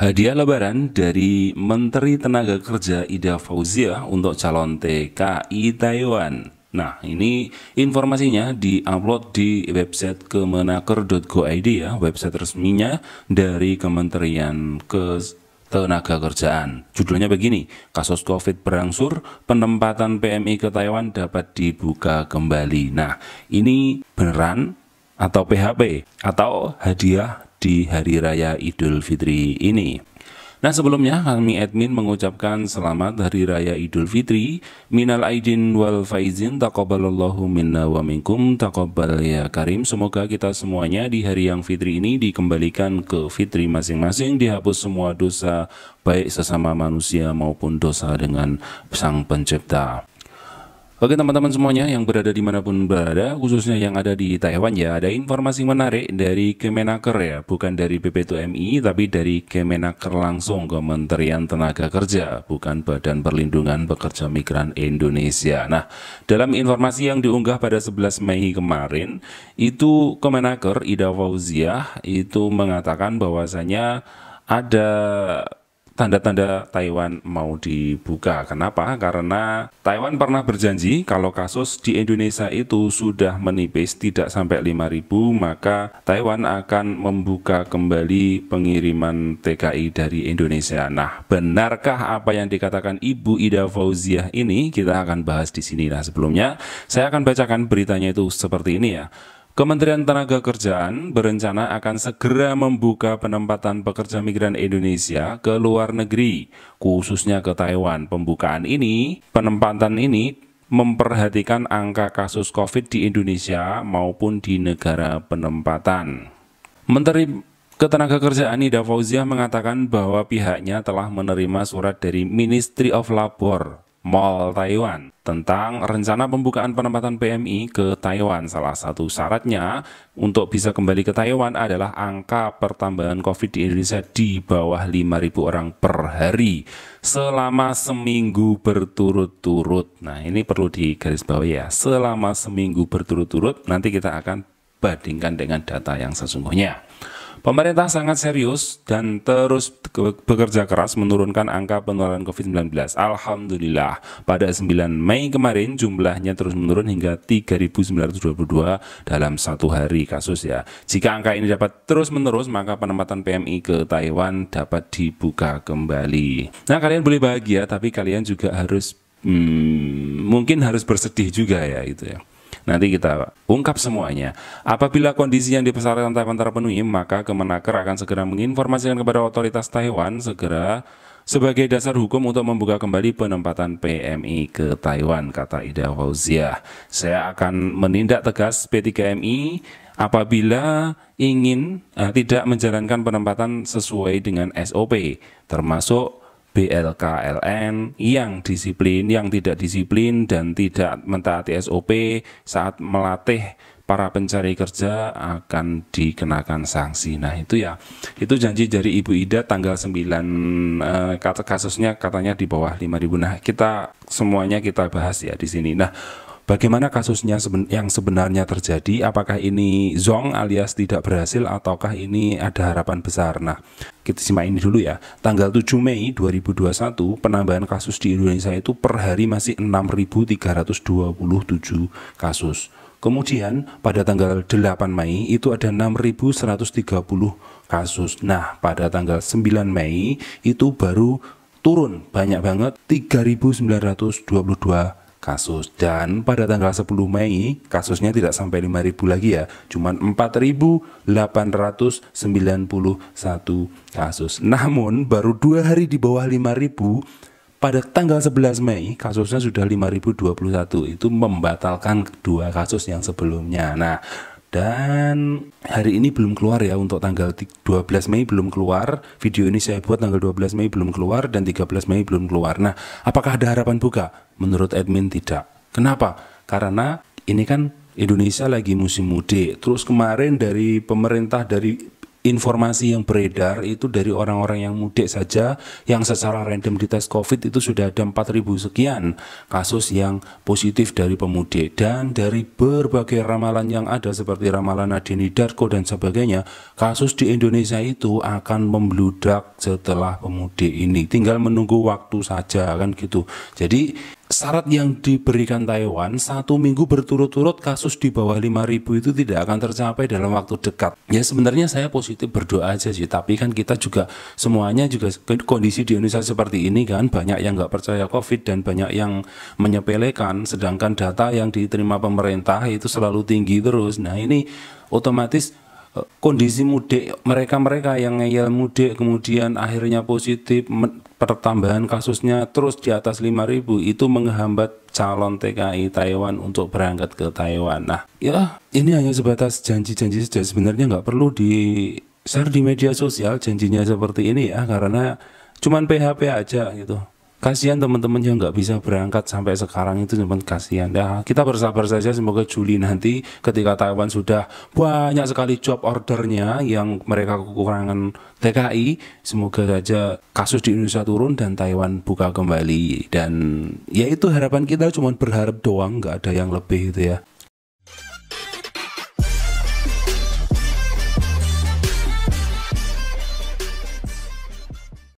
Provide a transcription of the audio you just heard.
Hadiah lebaran dari Menteri Tenaga Kerja Ida Fauziah untuk calon TKI Taiwan. Nah, ini informasinya diupload di website kemenaker.go.id ya, website resminya dari Kementerian Ketenagakerjaan. Judulnya begini, kasus COVID berangsur, penempatan PMI ke Taiwan dapat dibuka kembali. Nah, ini beneran atau PHP atau hadiah di Hari Raya Idul Fitri ini. Nah, sebelumnya kami admin mengucapkan selamat Hari Raya Idul Fitri. Minal aidin wal faizin, taqabbalallahu minna wa minkum, taqabbal ya karim. Semoga kita semuanya di hari yang fitri ini dikembalikan ke fitri masing-masing, dihapus semua dosa baik sesama manusia maupun dosa dengan Sang Pencipta. Oke teman-teman semuanya yang berada dimanapun berada, khususnya yang ada di Taiwan ya, ada informasi menarik dari Kemenaker ya, bukan dari BP2MI tapi dari Kemenaker langsung, Kementerian Tenaga Kerja, bukan Badan Perlindungan Pekerja Migran Indonesia. Nah, dalam informasi yang diunggah pada 11 Mei kemarin, itu Kemenaker Ida Fauziah itu mengatakan bahwasanya ada tanda-tanda Taiwan mau dibuka. Kenapa? Karena Taiwan pernah berjanji kalau kasus di Indonesia itu sudah menipis tidak sampai 5.000, maka Taiwan akan membuka kembali pengiriman TKI dari Indonesia. Nah, benarkah apa yang dikatakan Ibu Ida Fauziah ini? Kita akan bahas di sini. Nah, sebelumnya saya akan bacakan beritanya itu seperti ini ya. Kementerian Tenaga Kerjaan berencana akan segera membuka penempatan pekerja migran Indonesia ke luar negeri, khususnya ke Taiwan. Pembukaan ini, penempatan ini memperhatikan angka kasus COVID di Indonesia maupun di negara penempatan. Menteri Ketenagakerjaan Ida Fauziah mengatakan bahwa pihaknya telah menerima surat dari Ministry of Labor Mall Taiwan tentang rencana pembukaan penempatan PMI ke Taiwan. Salah satu syaratnya untuk bisa kembali ke Taiwan adalah angka pertambahan COVID di Indonesia di bawah 5.000 orang per hari selama seminggu berturut-turut. Nah, ini perlu digarisbawahi ya, selama seminggu berturut-turut. Nanti kita akan bandingkan dengan data yang sesungguhnya. Pemerintah sangat serius dan terus bekerja keras menurunkan angka penularan COVID-19. Alhamdulillah, pada 9 Mei kemarin jumlahnya terus menurun hingga 3.922 dalam satu hari kasus ya. Jika angka ini dapat terus menerus, maka penempatan PMI ke Taiwan dapat dibuka kembali. Nah, kalian boleh bahagia, tapi kalian juga harus mungkin harus bersedih juga ya itu ya. Nanti kita ungkap semuanya. Apabila kondisi yang dipersyaratkan Taiwan terpenuhi, maka Kemenaker akan segera menginformasikan kepada otoritas Taiwan segera sebagai dasar hukum untuk membuka kembali penempatan PMI ke Taiwan, kata Ida Fauziah. Saya akan menindak tegas P3MI apabila ingin tidak menjalankan penempatan sesuai dengan SOP, termasuk BLKLN yang disiplin, yang tidak disiplin dan tidak mentaati SOP saat melatih para pencari kerja akan dikenakan sanksi. Nah, itu ya, itu janji dari Ibu Ida tanggal 9, kasusnya katanya di bawah 5.000. Nah, kita semuanya kita bahas ya di sini. Nah, bagaimana kasusnya yang sebenarnya terjadi? Apakah ini zong alias tidak berhasil ataukah ini ada harapan besar? Nah, kita simak ini dulu ya. Tanggal 7 Mei 2021, penambahan kasus di Indonesia itu per hari masih 6.327 kasus. Kemudian pada tanggal 8 Mei itu ada 6.130 kasus. Nah, pada tanggal 9 Mei itu baru turun banyak banget 3.922 kasus, dan pada tanggal 10 Mei kasusnya tidak sampai 5.000 lagi ya, cuman 4.891 kasus. Namun baru 2 hari di bawah 5.000, pada tanggal 11 Mei kasusnya sudah 5.021, itu membatalkan 2 kasus yang sebelumnya. Nah, dan hari ini belum keluar ya, untuk tanggal 12 Mei belum keluar. Video ini saya buat tanggal 12 Mei belum keluar dan 13 Mei belum keluar. Nah, apakah ada harapan buka? Menurut admin tidak. Kenapa? Karena ini kan Indonesia lagi musim mudik. Terus kemarin dari pemerintah, dari informasi yang beredar itu dari orang-orang yang mudik saja, yang secara random dites COVID itu sudah ada 4.000 sekian kasus yang positif dari pemudik. Dan dari berbagai ramalan yang ada seperti ramalan Nadine Darko dan sebagainya, kasus di Indonesia itu akan membludak setelah pemudik ini. Tinggal menunggu waktu saja kan gitu. Jadi syarat yang diberikan Taiwan, 1 minggu berturut-turut kasus di bawah 5.000 itu tidak akan tercapai dalam waktu dekat. Ya sebenarnya saya positif berdoa aja sih, tapi kan kita juga semuanya juga kondisi di Indonesia seperti ini kan, banyak yang nggak percaya COVID dan banyak yang menyepelekan, sedangkan data yang diterima pemerintah itu selalu tinggi terus. Nah ini otomatis kondisi mudik mereka-mereka yang ngeyel mudik kemudian akhirnya positif, pertambahan kasusnya terus di atas 5.000 itu menghambat calon TKI Taiwan untuk berangkat ke Taiwan. Nah ya ini hanya sebatas janji-janji saja, sebenarnya nggak perlu di share di media sosial janjinya seperti ini ya, karena cuman PHP aja gitu. Kasihan teman-teman yang nggak bisa berangkat sampai sekarang itu, teman kasihan. Ya, kita bersabar saja, semoga Juli nanti ketika Taiwan sudah banyak sekali job ordernya yang mereka kekurangan TKI, semoga saja kasus di Indonesia turun dan Taiwan buka kembali. Dan ya itu harapan kita, cuma berharap doang, nggak ada yang lebih gitu ya.